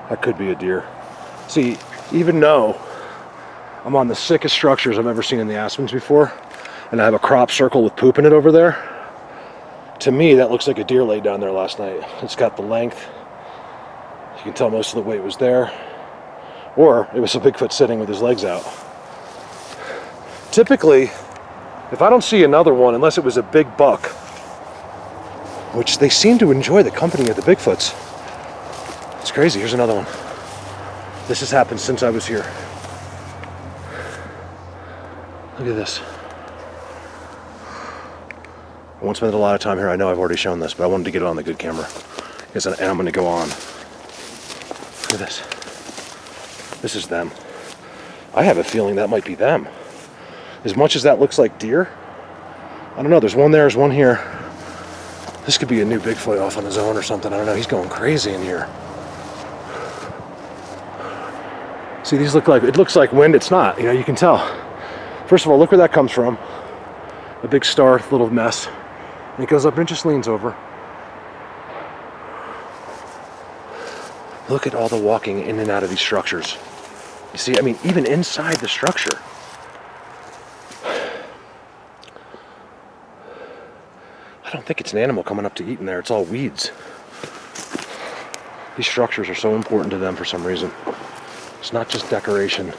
That could be a deer. See, even though I'm on the sickest structures I've ever seen in the Aspens before, and I have a crop circle with poop in it over there, to me that looks like a deer laid down there last night. It's got the length. You can tell most of the weight was there. Or it was a Bigfoot sitting with his legs out. Typically, if I don't see another one, unless it was a big buck, which they seem to enjoy the company of the Bigfoots. It's crazy. Here's another one. This has happened since I was here. Look at this. I won't spend a lot of time here. I know I've already shown this, but I wanted to get it on the good camera. And I'm going to go on. Look at this. This is them. I have a feeling that might be them. As much as that looks like deer, I don't know. There's one there, there's one here. This could be a new Bigfoot off on his own or something. I don't know. He's going crazy in here. See, these look like, it looks like wind. It's not. You know, you can tell. First of all, look where that comes from. A big star, little mess. And it goes up and just leans over. Look at all the walking in and out of these structures. You see, I mean, even inside the structure. I don't think it's an animal coming up to eat in there. It's all weeds. These structures are so important to them for some reason. It's not just decoration.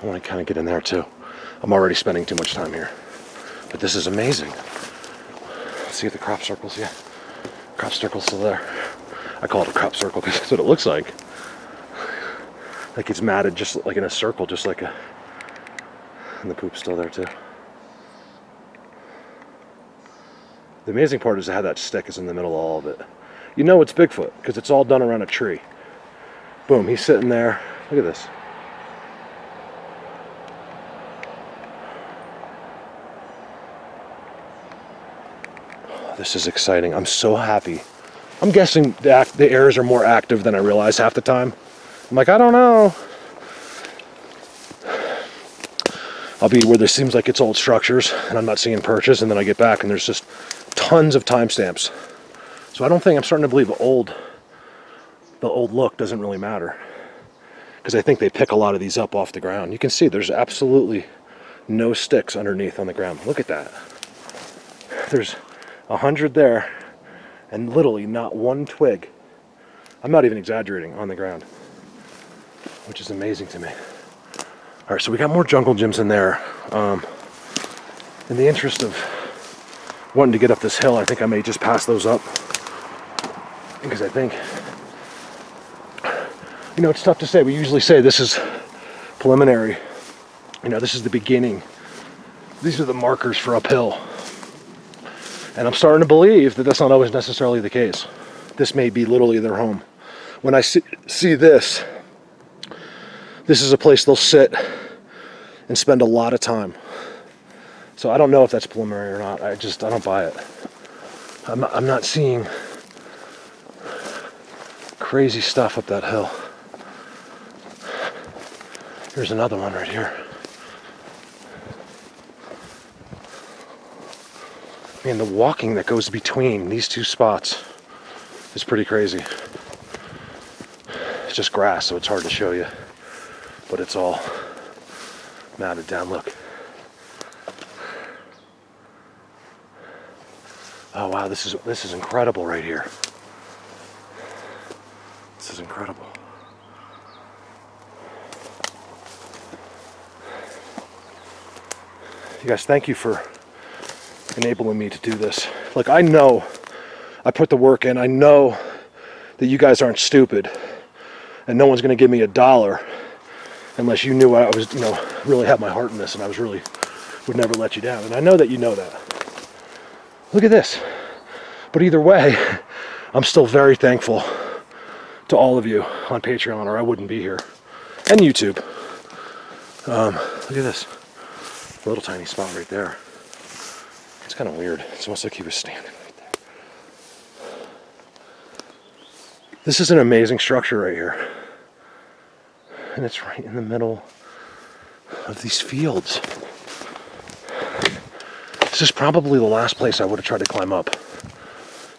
I want to kind of get in there too. I'm already spending too much time here. But this is amazing. See the crop circles? Yeah. Crop circle's still there. I call it a crop circle because that's what it looks like. Like it's matted just like in a circle, just like a... And the poop's still there too. The amazing part is how that stick is in the middle of all of it. You know it's Bigfoot because it's all done around a tree. Boom, he's sitting there. Look at this. This is exciting. I'm so happy. I'm guessing the airs are more active than I realize half the time. I'm like, I don't know. I'll be where there seems like it's old structures and I'm not seeing perches, and then I get back and there's just tons of timestamps. So I don't think, I'm starting to believe the old look doesn't really matter, because I think they pick a lot of these up off the ground. You can see there's absolutely no sticks underneath on the ground. Look at that. There's 100 there and literally not one twig. I'm not even exaggerating, on the ground, which is amazing to me. All right, so we got more jungle gyms in there. In the interest of wanting to get up this hill, I think I may just pass those up, because I think, you know, it's tough to say. We usually say this is preliminary. You know, this is the beginning. These are the markers for uphill. And I'm starting to believe that that's not always necessarily the case. This may be literally their home. When I see this, this is a place they'll sit and spend a lot of time. So I don't know if that's preliminary or not. I don't buy it. I'm not seeing crazy stuff up that hill. Here's another one right here. Man, the walking that goes between these two spots is pretty crazy. It's just grass, so it's hard to show you, but it's all matted down. Look. Oh wow, this is incredible right here. This is incredible. You guys, thank you for enabling me to do this. Like, I know I put the work in. I know that you guys aren't stupid, and no one's going to give me $1 unless you knew I was, you know, really had my heart in this, and I was really would never let you down. And I know that you know that. Look at this. But either way, I'm still very thankful to all of you on Patreon, or I wouldn't be here, and YouTube. Look at this little tiny spot right there. It's kind of weird. It's almost like he was standing right there. This is an amazing structure right here. And it's right in the middle of these fields. This is probably the last place I would have tried to climb up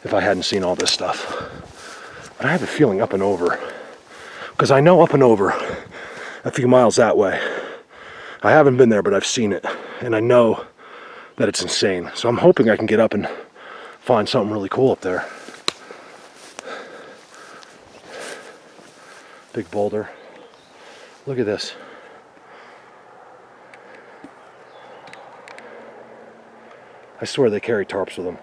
if I hadn't seen all this stuff. But I have a feeling up and over, because I know up and over a few miles that way. I haven't been there, but I've seen it, and I know that it's insane. So I'm hoping I can get up and find something really cool up there. Big boulder. Look at this. I swear they carry tarps with them.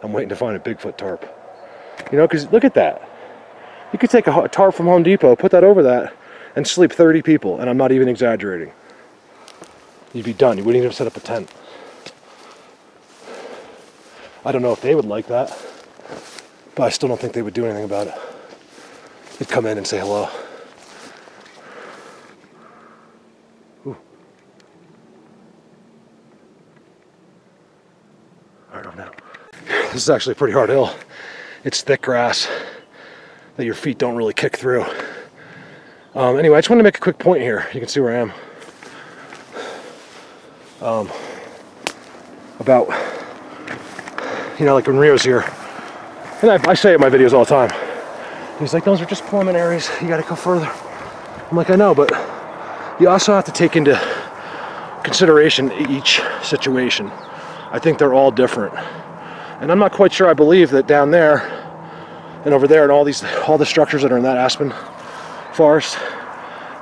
I'm waiting to find a Bigfoot tarp. You know, because look at that. You could take a tarp from Home Depot, put that over that, and sleep 30 people, and I'm not even exaggerating. You'd be done. You wouldn't even set up a tent. I don't know if they would like that, but I still don't think they would do anything about it. They'd come in and say hello. Ooh. I don't know. This is actually a pretty hard hill. It's thick grass that your feet don't really kick through. Anyway, I just want to make a quick point here. You can see where I am. About, you know, like when Rio's here, and I say it in my videos all the time. He's like, those are just preliminaries. You got to go further. I'm like, I know, but you also have to take into consideration each situation. I think they're all different. And I'm not quite sure I believe that down there and over there and all the structures that are in that aspen forest,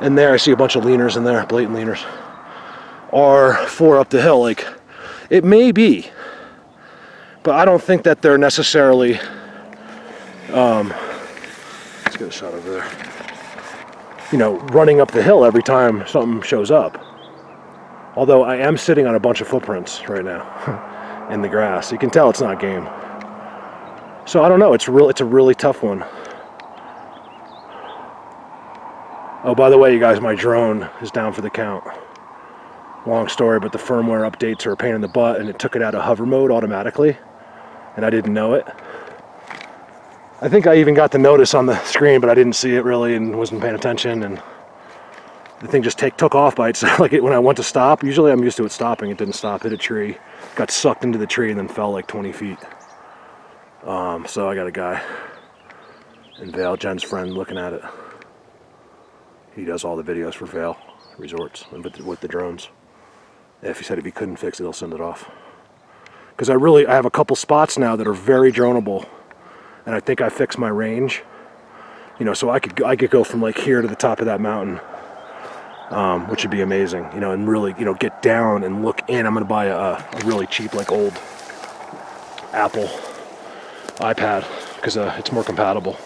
and there I see a bunch of leaners in there, blatant leaners, are for up the hill. Like, it may be, but I don't think that they're necessarily, let's get a shot over there, you know, running up the hill every time something shows up. Although I am sitting on a bunch of footprints right now in the grass. You can tell it's not game. So I don't know, it's a really tough one. Oh, by the way, you guys, my drone is down for the count. Long story, but the firmware updates are a pain in the butt, and it took it out of hover mode automatically, and I didn't know it. I think I even got the notice on the screen, but I didn't see it really and wasn't paying attention, and the thing just took off by itself. Like when I went to stop, usually I'm used to it stopping, it didn't stop, hit a tree, got sucked into the tree, and then fell like 20 feet. So I got a guy in Vail, Jen's friend, looking at it. He does all the videos for Vail Resorts with the drones. If he said if he couldn't fix it, he'll send it off. Because I have a couple spots now that are very droneable, and I think I fixed my range. You know, so I could go from like here to the top of that mountain, which would be amazing. You know, and really, you know, get down and look in. I'm gonna buy a really cheap, like old Apple iPad, because it's more compatible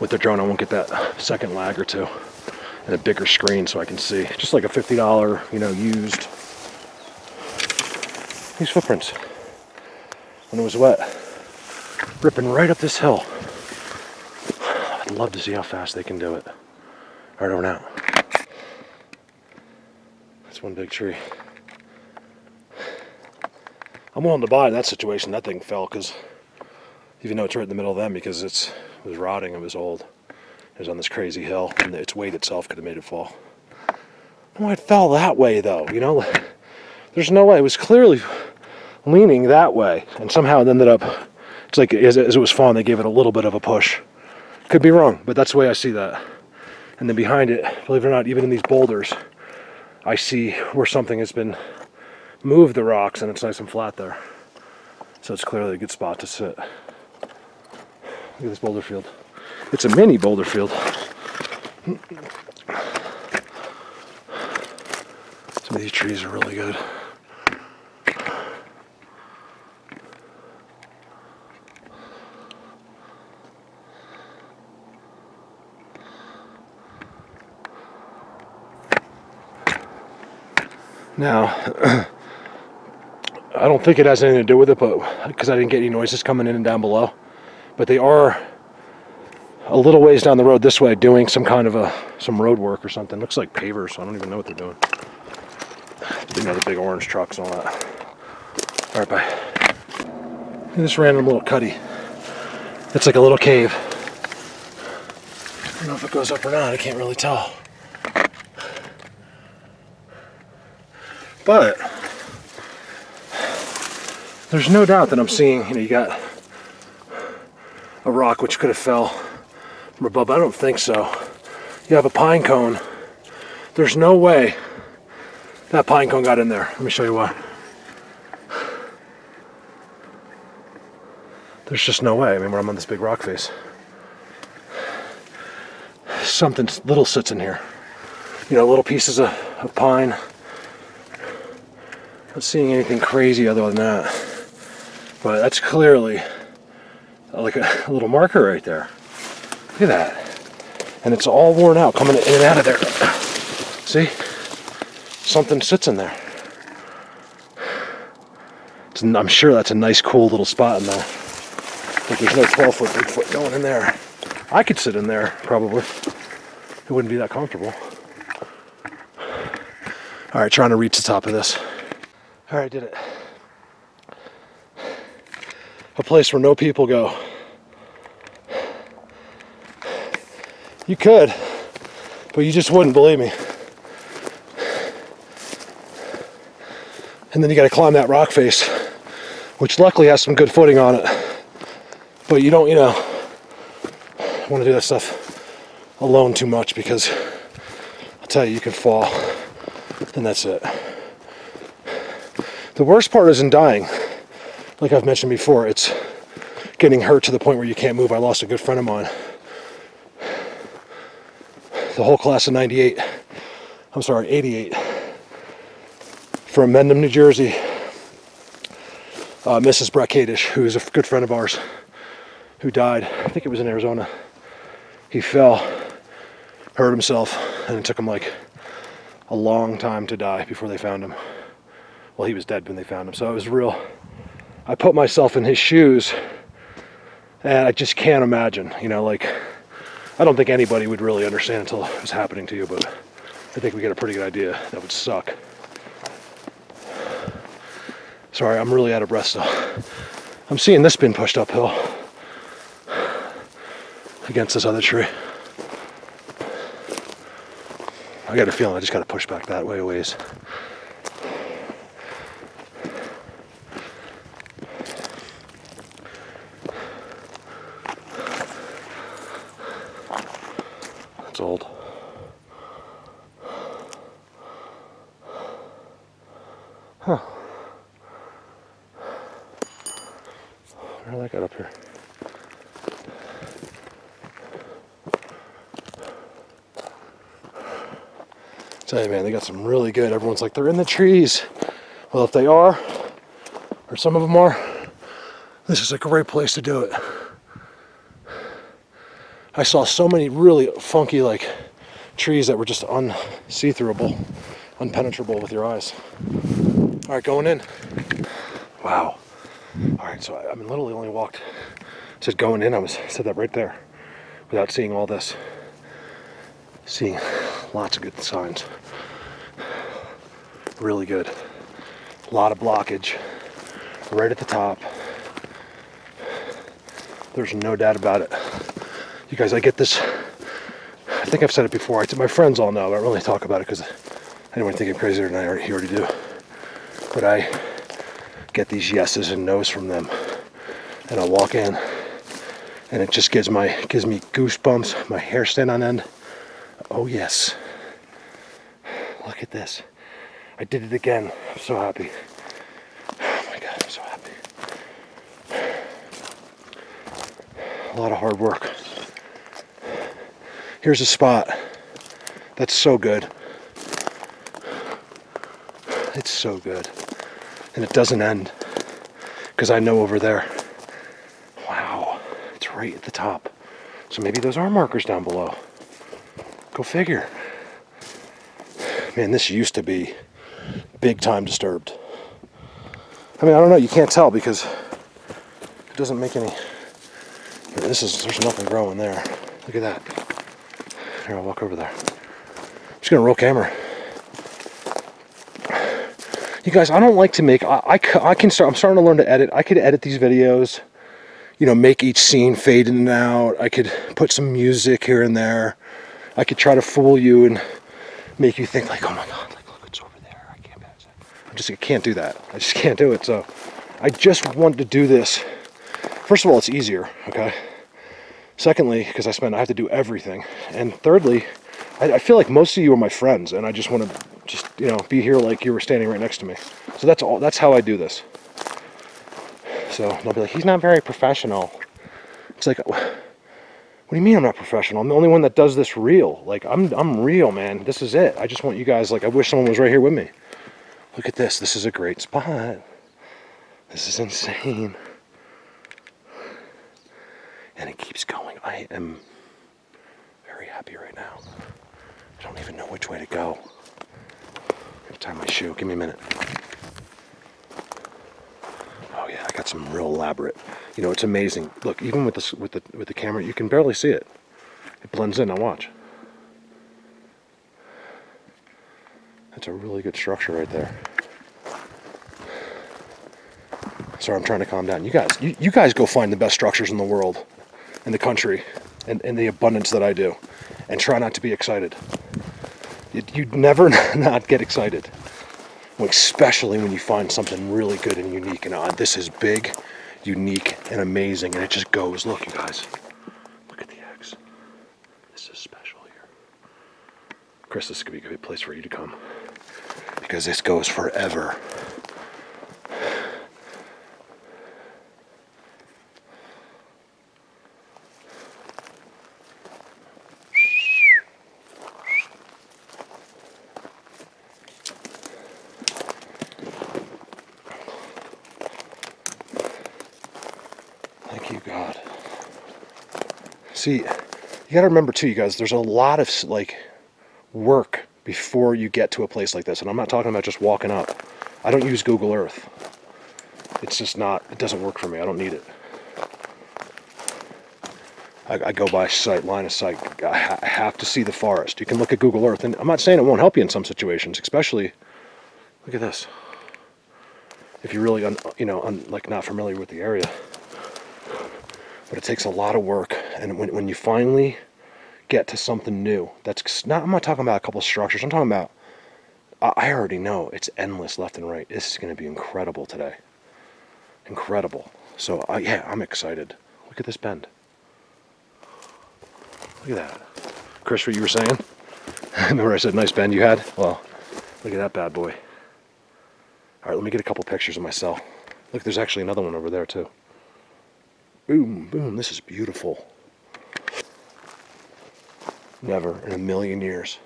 with the drone. I won't get that second lag or two, and a bigger screen so I can see. Just like a $50, you know, used. These footprints, when it was wet, ripping right up this hill. I'd love to see how fast they can do it. Right over now. That's one big tree. I'm willing to buy in that situation. That thing fell, because even though it's right in the middle of them, because it was rotting, it was old. It was on this crazy hill, and its weight itself could have made it fall. I don't know why it fell that way, though, you know? There's no way. It was clearly leaning that way, and somehow it ended up, it's like as it was falling, they gave it a little bit of a push. Could be wrong, but that's the way I see that. And then behind it, believe it or not, even in these boulders, I see where something has been moved the rocks, and it's nice and flat there. So it's clearly a good spot to sit. Look at this boulder field. It's a mini boulder field. Some of these trees are really good. Now, I don't think it has anything to do with it, but because I didn't get any noises coming in and down below. But they are a little ways down the road this way doing some kind of some road work or something. Looks like pavers, so I don't even know what they're doing. You know, the big orange trucks and all that. All right, bye. Look at this random little cutty. It's like a little cave. I don't know if it goes up or not, I can't really tell. But there's no doubt that I'm seeing, you got a rock which could have fell from above. I don't think so. You have a pine cone. There's no way that pine cone got in there. Let me show you why. There's just no way. I mean, when I'm on this big rock face, something little sits in here. Little pieces of pine. Not seeing anything crazy other than that. But that's clearly like a little marker right there. Look at that. And it's all worn out, coming in and out of there. See? Something sits in there. I'm sure that's a nice, cool little spot in there. But there's no 12-foot Bigfoot going in there. I could sit in there, probably. It wouldn't be that comfortable. All right, trying to reach the top of this. All right, did it. A place where no people go. You could, but you just wouldn't, believe me. And then you got to climb that rock face, which luckily has some good footing on it. But you don't, want to do that stuff alone too much, because I'll tell you, you can fall, and that's it. The worst part isn't dying. Like I've mentioned before, it's getting hurt to the point where you can't move. I lost a good friend of mine. The whole class of 88, 88, from Mendham, New Jersey. Mrs. Brett Kadish, who is a good friend of ours, who died. I think it was in Arizona. He fell, hurt himself, and it took him like a long time to die before they found him. Well, he was dead when they found him, so it was real. I put myself in his shoes, and I just can't imagine, I don't think anybody would really understand until it was happening to you, but I think we get a pretty good idea. That would suck. Sorry, I'm really out of breath still. I'm seeing this bin pushed uphill against this other tree. I got a feeling I just got to push back that way a ways. That's old. Huh. Where did that get up here? Tell you, man, they got some really good. Everyone's like, they're in the trees. Well, if they are, or some of them are, this is a great place to do it. I saw so many really funky, trees that were just see-throughable, unpenetrable with your eyes. All right, going in. Wow. All right, so I literally only walked, said going in, said that right there, without seeing all this. Seeing lots of good signs. Really good. A lot of blockage right at the top. There's no doubt about it. You guys, I get this, I think I've said it before, my friends all know, I don't really talk about it because I don't want to think I'm crazier than I already do. But I get these yeses and nos from them. And I walk in and it just gives me goosebumps, my hair stand on end. Oh yes. Look at this. I did it again. I'm so happy. Oh my God, I'm so happy. A lot of hard work. Here's a spot that's so good. It's so good. And it doesn't end. Because I know over there. Wow. It's right at the top. So maybe those are markers down below. Go figure. Man, this used to be big time disturbed. I don't know, you can't tell because it doesn't make any. There's nothing growing there. Look at that. Here, I'll walk over there. I'm just gonna roll camera. You guys, I don't like to make, I'm starting to learn to edit. I could edit these videos, make each scene fade in and out. I could put some music here and there. I could try to fool you and make you think oh my God, look what's over there. I can't imagine. I can't do that. I just can't do it. So I just want to do this. First of all, it's easier, okay? Secondly, because I have to do everything. And thirdly, I feel like most of you are my friends, and I just want to just, you know, be here like you were standing right next to me. So that's how I do this. So they'll be like, he's not very professional. It's like, what do you mean I'm not professional? I'm the only one that does this real. Like, I'm real, man. This is it. I just want you guys, like, I wish someone was right here with me. Look at this. This is a great spot. This is insane. And it keeps going. I am very happy right now. I don't even know which way to go. I'm gonna tie my shoe. Give me a minute. Oh yeah, I got some real elaborate. You know, it's amazing. Look, even with the camera, you can barely see it. It blends in. Now watch. That's a really good structure right there. Sorry, I'm trying to calm down. You guys go find the best structures in the world, in the country, and the abundance that I do, and try not to be excited. You'd never not get excited, especially when you find something really good and unique. And this is big, unique, and amazing, and it just goes. Look, you guys, look at the eggs. This is special here. Chris, this could be a good place for you to come, because this goes forever. Thank you, God. See, you got to remember too, you guys, there's a lot of like work before you get to a place like this. And I'm not talking about just walking up. I don't use Google Earth. It's just not, it doesn't work for me. I don't need it. I go by sight, line of sight. I have to see the forest. You can look at Google Earth, and I'm not saying it won't help you in some situations, especially, look at this. If you're really, like not familiar with the area. But it takes a lot of work, and when you finally get to something new, I'm not talking about a couple of structures. I'm talking about, I already know it's endless left and right. This is going to be incredible today. Incredible. So yeah, I'm excited. Look at this bend. Look at that. Chris, what you were saying? Remember I said nice bend you had? Well, look at that bad boy. All right, let me get a couple pictures of myself. Look, there's actually another one over there too. Boom, boom, this is beautiful. Never in a million years,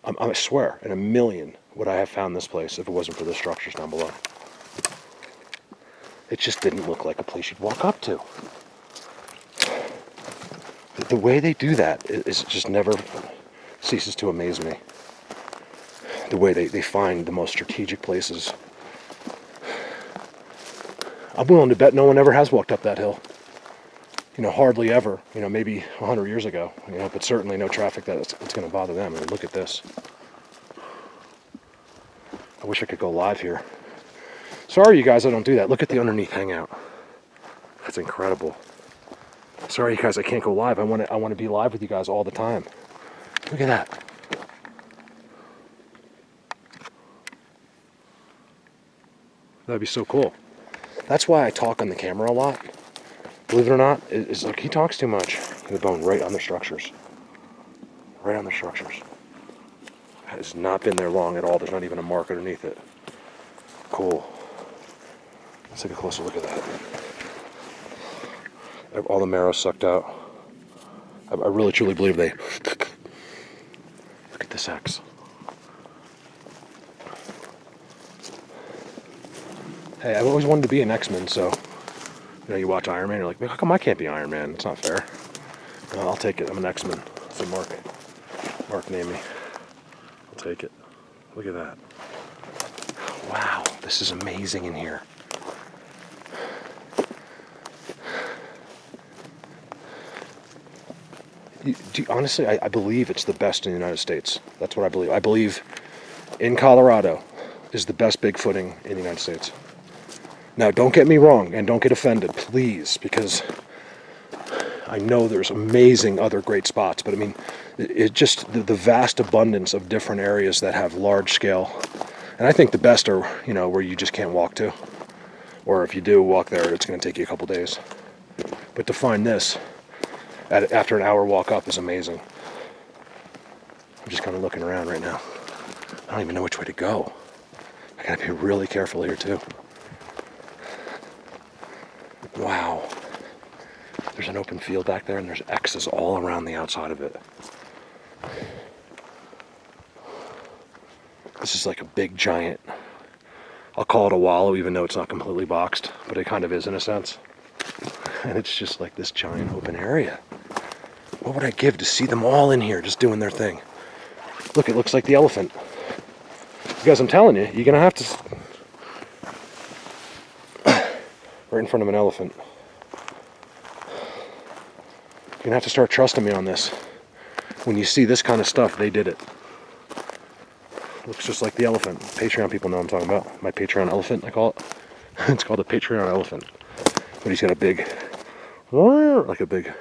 I swear, in a million, would I have found this place if it wasn't for the structures down below. It just didn't look like a place you'd walk up to. The way they do that is just never ceases to amaze me. The way they find the most strategic places. I'm willing to bet no one ever has walked up that hill. You know, hardly ever. You know, maybe 100 years ago. You know, but certainly no traffic that it's going to bother them. I mean, look at this. I wish I could go live here. Sorry, you guys, I don't do that. Look at the underneath hangout. That's incredible. Sorry, you guys, I can't go live. I want to be live with you guys all the time. Look at that. That'd be so cool. That's why I talk on the camera a lot. Believe it or not, it's like he talks too much. The bone right on the structures. Right on the structures. It has not been there long at all. There's not even a mark underneath it. Cool. Let's take a closer look at that. All the marrow sucked out. I really truly believe they... Look at this X. Hey, I've always wanted to be an X-Men, so, you know, you watch Iron Man, you're like, how come I can't be Iron Man? It's not fair. I'll take it. I'm an X-Men. So Mark named me. I'll take it. Look at that. Wow, this is amazing in here. Honestly, I believe it's the best in the United States. That's what I believe. I believe in Colorado is the best bigfooting in the United States. Now, don't get me wrong, and don't get offended, please, because I know there's amazing other great spots, but I mean, it just, the vast abundance of different areas that have large-scale And I think the best are, you know, where you just can't walk to. Or if you do walk there, it's going to take you a couple days. But to find this after an hour walk up is amazing. I'm just kind of looking around right now. I don't even know which way to go. I gotta be really careful here too. Wow. There's an open field back there and there's X's all around the outside of it. This is like a big giant, I'll call it a wallow even though it's not completely boxed, but it kind of is in a sense. And it's just like this giant open area. What would I give to see them all in here just doing their thing? Look, it looks like the elephant. Because I'm telling you, you're gonna have to... right in front of an elephant. You're gonna have to start trusting me on this. When you see this kind of stuff, they did it. Looks just like the elephant. Patreon people know what I'm talking about. My Patreon elephant, I call it. It's called a Patreon elephant. But he's got a big, like a big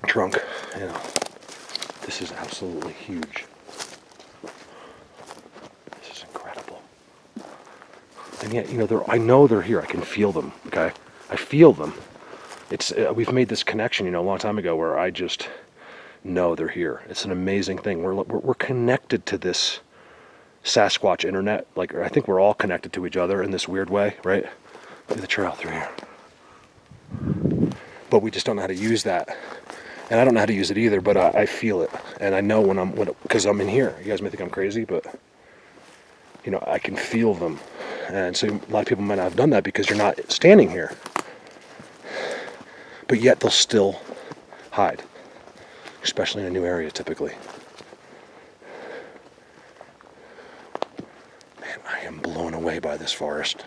trunk. You know, this is absolutely huge. This is incredible. And yet, you know, I know they're here. I can feel them. Okay, I feel them. It's we've made this connection, you know, a long time ago where I just know they're here. It's an amazing thing. We're connected to this Sasquatch internet. Like, I think we're all connected to each other in this weird way, right? Look at the trail through here. But we just don't know how to use that. And I don't know how to use it either, but I feel it. And I know because I'm in here. You guys may think I'm crazy, but, you know, I can feel them. And so a lot of people might not have done that because you're not standing here. But yet they'll still hide. Especially in a new area, typically. Man, I am blown away by this forest.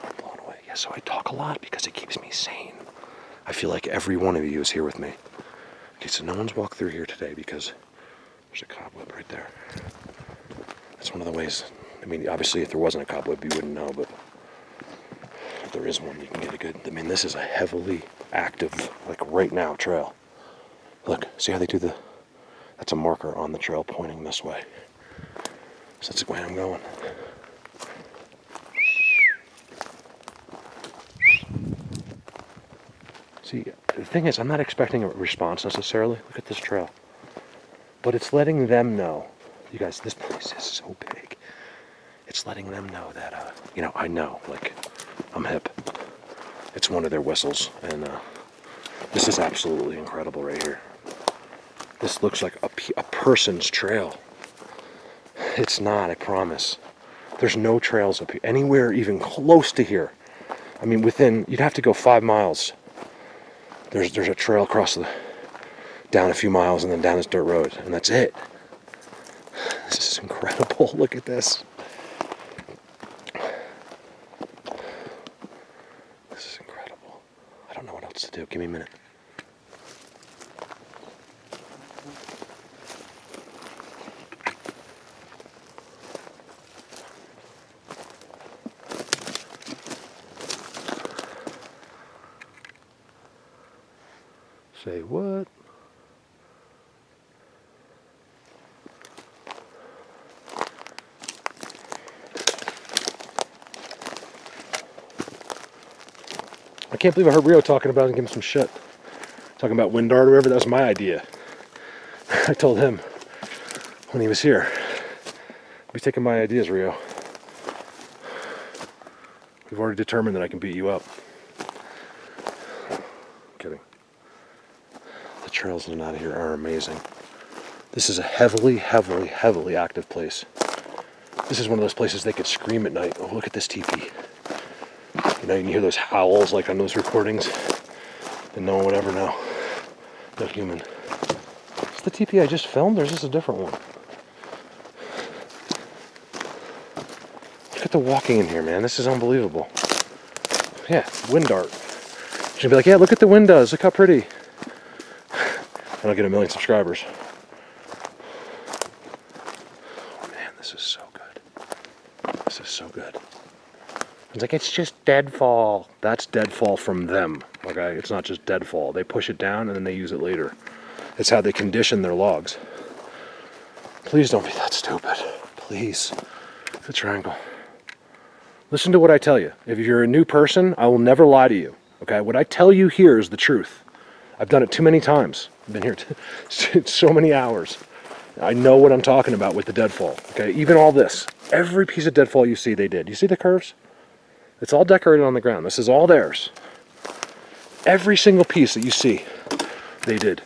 I'm blown away. Yeah, so I talk a lot because it keeps me sane. I feel like every one of you is here with me. Okay, so no one's walked through here today because there's a cobweb right there. That's one of the ways. I mean, obviously, if there wasn't a cobweb, you wouldn't know, but if there is one, you can get a good... I mean, this is a heavily active, like right now, trail. Look, see how they do the... That's a marker on the trail pointing this way. So that's the way I'm going. See, the thing is, I'm not expecting a response necessarily. Look at this trail. But it's letting them know. You guys, this place is so big. It's letting them know that, you know, I know, like, I'm hip. It's one of their whistles, and this is absolutely incredible right here. This looks like a person's trail. It's not, I promise. There's no trails up here, anywhere even close to here. I mean, you'd have to go 5 miles. There's a trail down a few miles and then down this dirt road, and that's it. This is incredible. Look at this. This is incredible. I don't know what else to do. Give me a minute. Say what? I can't believe I heard Rio talking about it and give him some shit. Talking about wind dart or whatever, that was my idea. I told him when he was here, "Be taking my ideas, Rio. We've already determined that I can beat you up." I'm kidding. The trails in and out of here are amazing. This is a heavily, heavily, heavily active place. This is one of those places they could scream at night. Oh, look at this teepee. You know, you can hear those howls like on those recordings, and no one would ever know. No human. Is the teepee I just filmed, or is this a different one? Look at the walking in here, man. This is unbelievable. Yeah, wind dart. She'd be like, "Yeah, look at the windows. Look how pretty." And I'll get 1 million subscribers. Oh man, this is so good. This is so good. It's like, it's just deadfall. That's deadfall from them, okay? It's not just deadfall. They push it down and then they use it later. It's how they condition their logs. Please don't be that stupid. Please. It's a triangle. Listen to what I tell you. If you're a new person, I will never lie to you. Okay? What I tell you here is the truth. I've done it too many times. I've been here so many hours. I know what I'm talking about with the deadfall. Okay? Even all this. Every piece of deadfall you see, they did. You see the curves? It's all decorated on the ground. This is all theirs. Every single piece that you see, they did.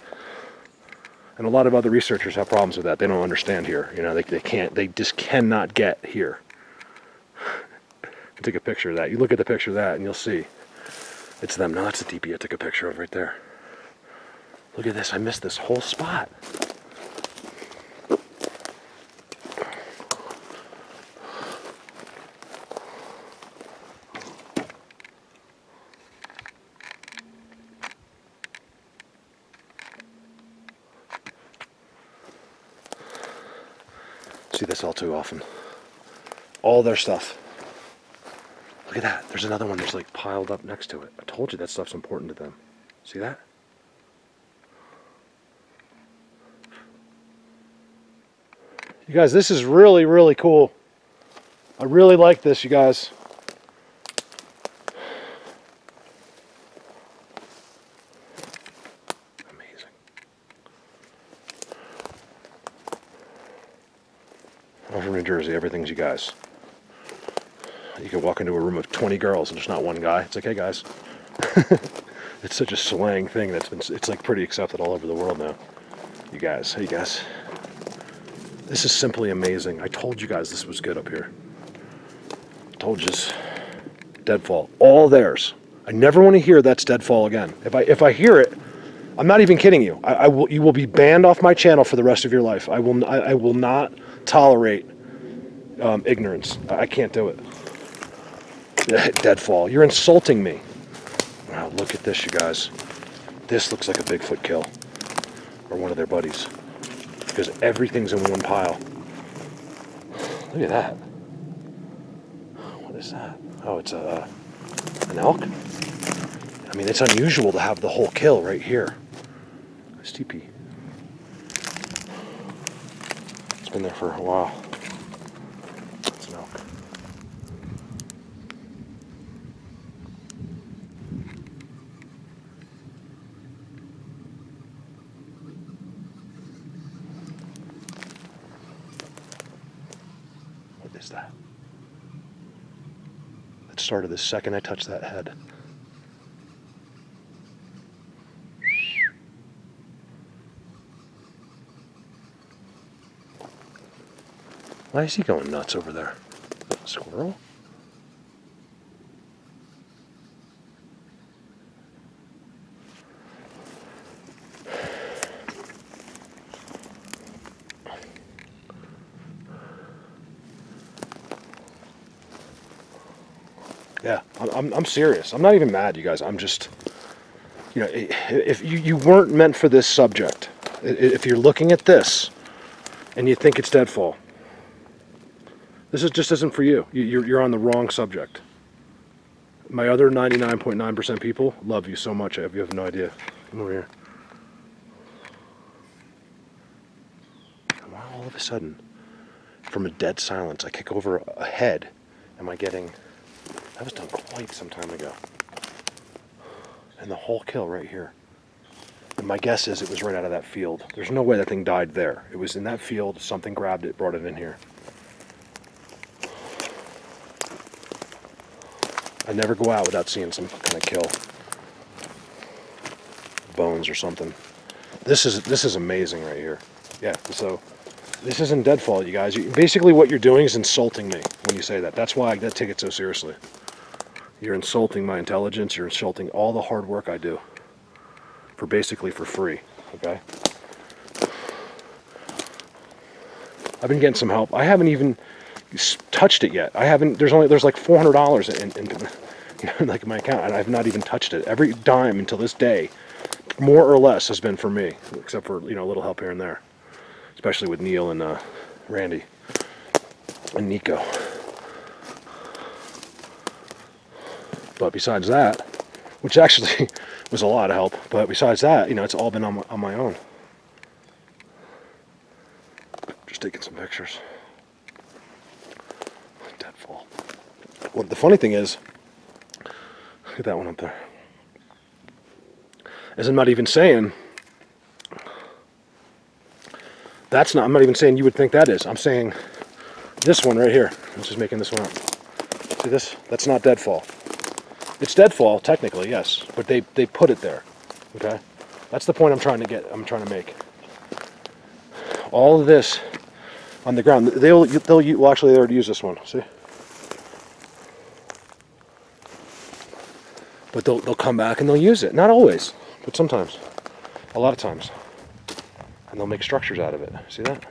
And a lot of other researchers have problems with that. They don't understand here. You know, they just cannot get here. Take a picture of that. You look at the picture of that and you'll see it's them. No, that's the DP I took a picture of right there. Look at this. I missed this whole spot. See this all too often. All their stuff. Look at that. There's another one that's like piled up next to it. I told you that stuff's important to them. See that? You guys, this is really, really cool. I really like this, you guys. Amazing. I'm from New Jersey. Everything's you guys. You can walk into a room of 20 girls and there's not one guy. It's like, hey guys. It's such a slang thing it's like pretty accepted all over the world now. You guys, hey you guys. This is simply amazing. I told you guys this was good up here. I told you this. Deadfall. All theirs. I never want to hear that's deadfall again. If I hear it, I'm not even kidding you. You will be banned off my channel for the rest of your life. I will not tolerate ignorance. I can't do it. Deadfall. You're insulting me. Wow, look at this, you guys. This looks like a Bigfoot kill. Or one of their buddies. Because everything's in one pile. Look at that. What is that? Oh, it's an elk? I mean, it's unusual to have the whole kill right here. It's TP. It's been there for a while. It's an elk. What is that? It started the second I touched that head. Why is he going nuts over there? Squirrel? Yeah, I'm serious. I'm not even mad, you guys. I'm just, you know, if you weren't meant for this subject, if you're looking at this and you think it's deadfall, this just isn't for you. You're on the wrong subject. My other 99.9% people love you so much. You have no idea. Come over here. And why all of a sudden, from a dead silence, I kick over a head? Am I getting... That was done quite some time ago. And the whole kill right here. And my guess is it was right out of that field. There's no way that thing died there. It was in that field. Something grabbed it, brought it in here. I never go out without seeing some kind of kill. Bones or something. This is amazing right here. Yeah, so this isn't deadfall, you guys. Basically what you're doing is insulting me when you say that. That's why I take it so seriously. You're insulting my intelligence. You're insulting all the hard work I do. Basically for free, okay? I've been getting some help. I haven't even touched it yet. There's like $400 in like my account, and I've not even touched it. Every dime until this day, more or less, has been for me, except for, you know, a little help here and there, especially with Neil and Randy and Nico. But besides that, which actually was a lot of help, but besides that, you know, it's all been on my own. Get some pictures. Deadfall. Well, the funny thing is, look at that one up there. As I'm not even saying, that's not, I'm not even saying you would think that is. I'm saying this one right here. I'm just making this one up. See this? That's not deadfall. It's deadfall, technically, yes, but they put it there, okay? That's the point I'm trying to make. All of this on the ground, well, actually, they already use this one, see? But they'll come back and they'll use it. Not always, but sometimes. A lot of times. And they'll make structures out of it. See that?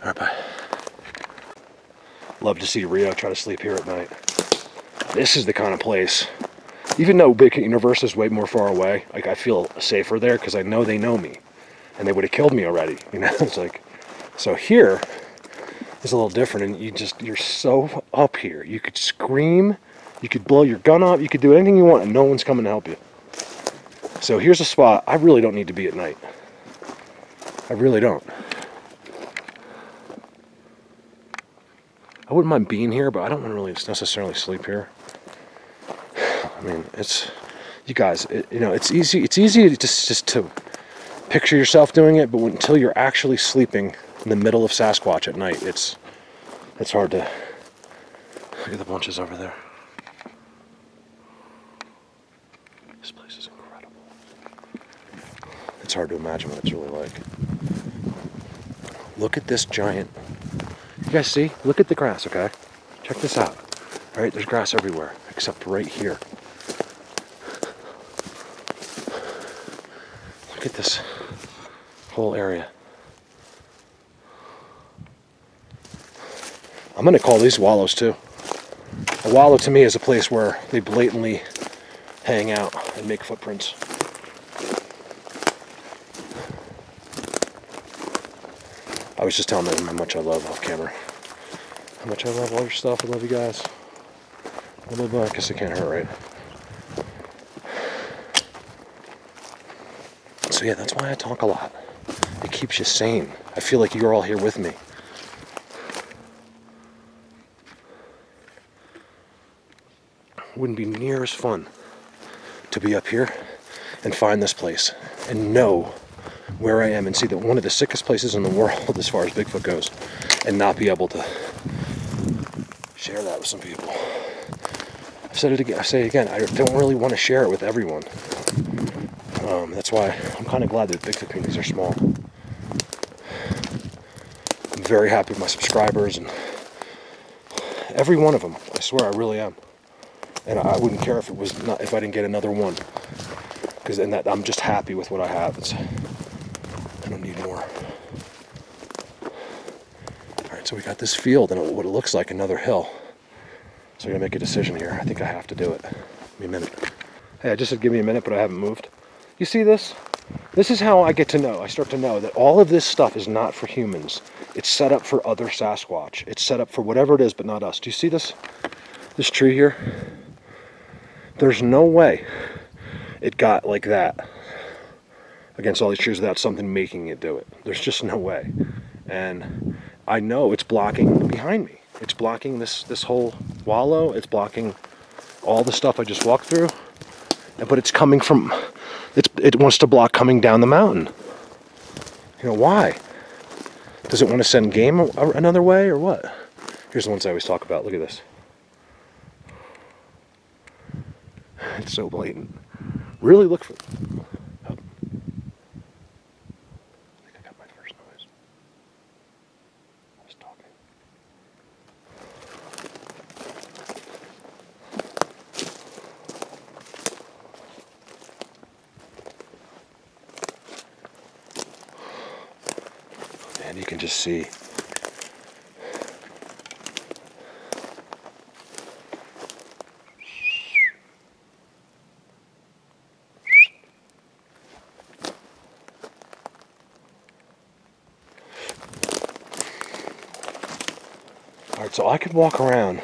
All right, bye. Love to see Rio try to sleep here at night. This is the kind of place, even though Bigfoot Universe is way more far away, like I feel safer there because I know they know me. And they would have killed me already. You know, it's like, so here is a little different, and you're so up here. You could scream, you could blow your gun up, you could do anything you want, and no one's coming to help you. So here's a spot I really don't need to be at night. I really don't. I wouldn't mind being here, but I don't want to really necessarily sleep here. I mean, it's, you guys, you know, it's easy to just to picture yourself doing it, but until you're actually sleeping in the middle of Sasquatch at night, it's hard to. Look at the bunches over there. This place is incredible. It's hard to imagine what it's really like. Look at this giant. You guys see? Look at the grass, okay? Check this out. All right, there's grass everywhere, except right here. Look at this whole area. I'm gonna call these wallows too. A wallow to me is a place where they blatantly hang out and make footprints. I was just telling them how much I love off camera. How much I love all your stuff. I love you guys. I love, I guess it can't hurt, right? So yeah, that's why I talk a lot. It keeps you sane. I feel like you're all here with me. Wouldn't be near as fun to be up here and find this place and know where I am and see that one of the sickest places in the world as far as Bigfoot goes, and not be able to share that with some people. I've said it again, I say it again, I don't really want to share it with everyone. That's why I'm kind of glad that Bigfoot communities are small. I'm very happy with my subscribers and every one of them. I swear, I really am. And I wouldn't care if I didn't get another one, because then that I'm just happy with what I have. I don't need more. All right, so we got this field and what it looks like another hill. So I'm gonna make a decision here. I think I have to do it. Give me a minute. Hey, I just said give me a minute, but I haven't moved. You see this? This is how I get to know. I start to know that all of this stuff is not for humans. It's set up for other Sasquatch. It's set up for whatever it is, but not us. Do you see this? This tree here? There's no way it got like that against all these trees without something making it do it. There's just no way. And I know it's blocking behind me. It's blocking this whole wallow. It's blocking all the stuff I just walked through. But it's coming from, it wants to block coming down the mountain. You know, why? Does it want to send game another way or what? Here's the ones I always talk about. Look at this. It's so blatant. Really look for... Oh. I think I got my first noise. I was talking. And you can just see. Alright, so I could walk around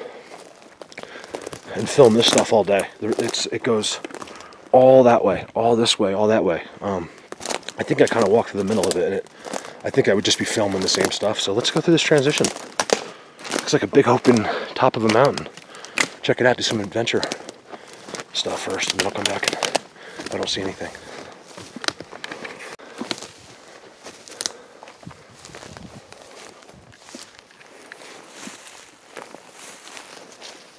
and film this stuff all day. It goes all that way, all this way, all that way. I think I kind of walked through the middle of it, and I think I would just be filming the same stuff. So let's go through this transition. Looks like a big open top of a mountain. Check it out, do some adventure stuff first, and then I'll come back if I don't see anything.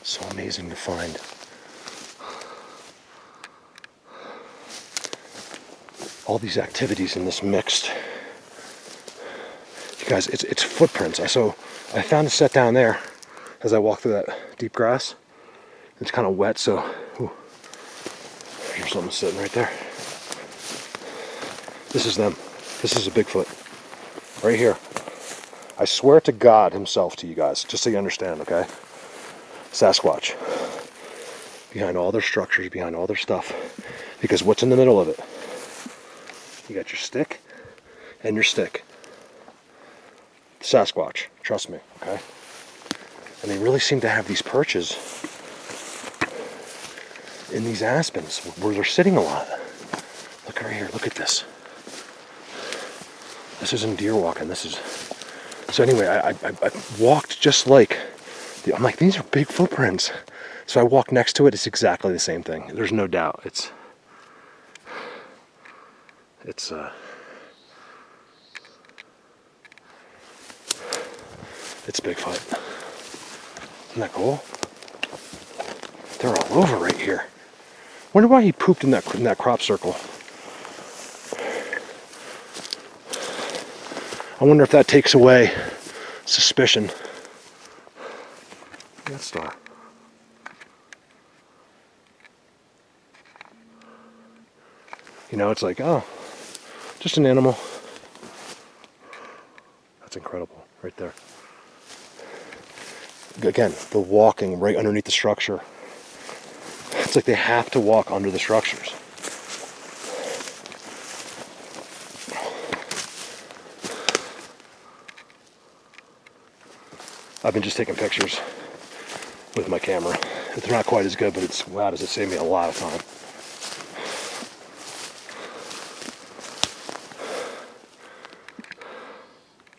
So amazing to find. All these activities in this mixed. You guys, it's footprints. So I found a set down there as I walked through that deep grass. It's kind of wet, so here's something sitting right there. This is them. This is a Bigfoot right here. I swear to God himself to you guys, just so you understand, okay? Sasquatch. Behind all their structures, behind all their stuff. Because what's in the middle of it? You got your stick and your stick. Sasquatch, trust me, okay? And they really seem to have these perches in these aspens where they're sitting a lot. Look right here, look at this. This isn't deer walking, this is... So anyway, I walked just like... I'm like, these are big footprints. So I walked next to it, it's exactly the same thing. There's no doubt. It's Bigfoot. Isn't that cool? They're all over right here. Wonder why he pooped in that crop circle. I wonder if that takes away suspicion. That star. You know, it's like, oh, just an animal. That's incredible, right there. Again, the walking right underneath the structure. It's like they have to walk under the structures. I've been just taking pictures with my camera. It's not quite as good, but it's, wow, does it save me a lot of time.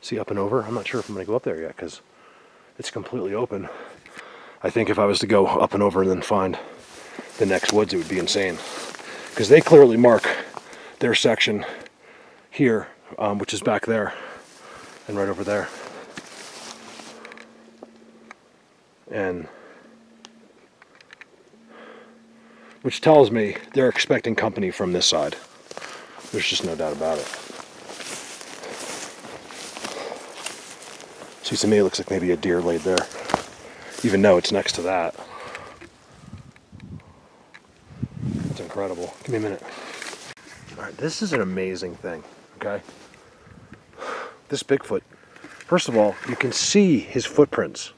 See up and over? I'm not sure if I'm going to go up there yet because it's completely open. I think if I was to go up and over and then find the next woods, it would be insane. Because they clearly mark their section here, which is back there and right over there. And which tells me they're expecting company from this side. There's just no doubt about it. See, to me it looks like maybe a deer laid there, even though it's next to that. It's incredible. Give me a minute. Alright, this is an amazing thing, okay? This Bigfoot, first of all, you can see his footprints.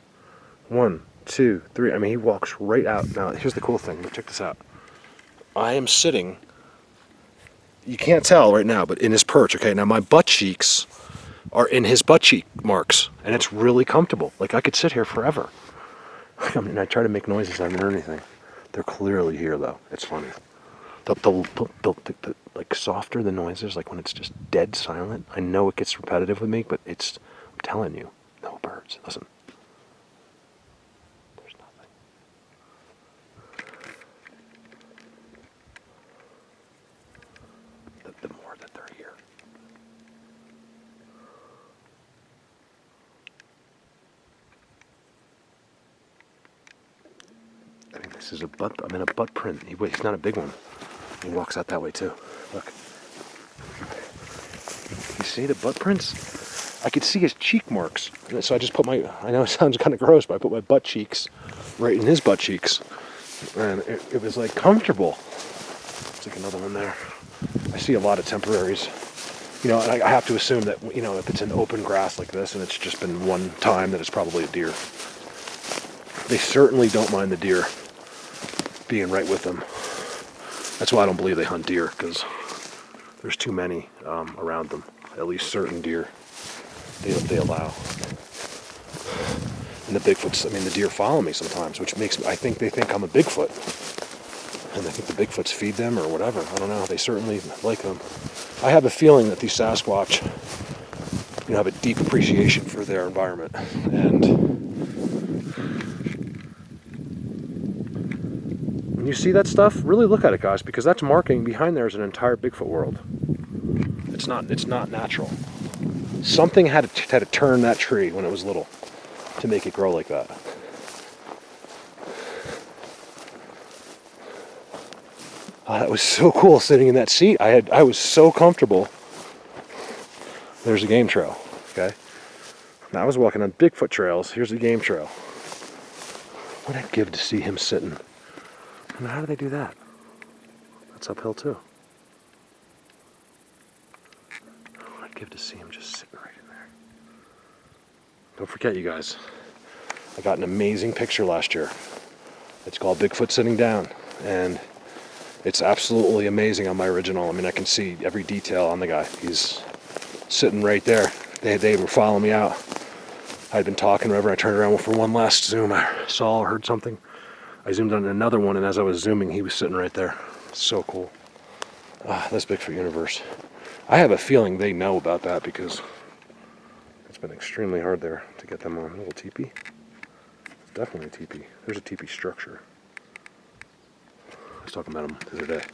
1, 2, 3. I mean, he walks right out. Now, here's the cool thing. Check this out. I am sitting, you can't tell right now, but in his perch, okay? Now, my butt cheeks are in his butt cheek marks, and it's really comfortable. Like, I could sit here forever. I mean, I try to make noises, I haven't heard anything. They're clearly here, though. It's funny. The like, softer the noises, like when it's just dead silent. I know it gets repetitive with me, but it's, I'm telling you, no birds. Listen. The more that they're here. I mean, this is a butt, I'm in a butt print. He's not a big one. He walks out that way too. Look. You see the butt prints? I could see his cheek marks. So I just put my, I know it sounds kind of gross, but I put my butt cheeks right in his butt cheeks. And it was like comfortable. It's like another one there. I see a lot of temporaries, you know, and I have to assume that, you know, if it's an open grass like this and it's just been one time, that it's probably a deer. They certainly don't mind the deer being right with them. That's why I don't believe they hunt deer, because there's too many around them. At least certain deer they allow. And the Bigfoots, I mean, the deer follow me sometimes, which makes me, I think they think I'm a Bigfoot. And I think the Bigfoots feed them or whatever. I don't know. They certainly like them. I have a feeling that these Sasquatch, have a deep appreciation for their environment. And when you see that stuff, really look at it, guys, because that's marking behind there is an entire Bigfoot world. It's not natural. Something had to turn that tree when it was little to make it grow like that. That was so cool sitting in that seat. I was so comfortable. There's a game trail, okay? Now I was walking on Bigfoot trails. Here's the game trail. What I'd give to see him sitting. I mean, how do they do that? That's uphill too. What I'd give to see him just sitting right in there. Don't forget, you guys, I got an amazing picture last year. It's called Bigfoot Sitting Down, and it's absolutely amazing on my original. I mean, I can see every detail on the guy. He's sitting right there. They were following me out. I'd been talking, whatever. I turned around for one last zoom. I saw or heard something. I zoomed on another one, and as I was zooming, he was sitting right there. So cool. This Bigfoot universe. I have a feeling they know about that because it's been extremely hard there to get them on. A little teepee. It's definitely a teepee. There's a teepee structure. I was talking about them the other day.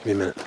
Give me a minute.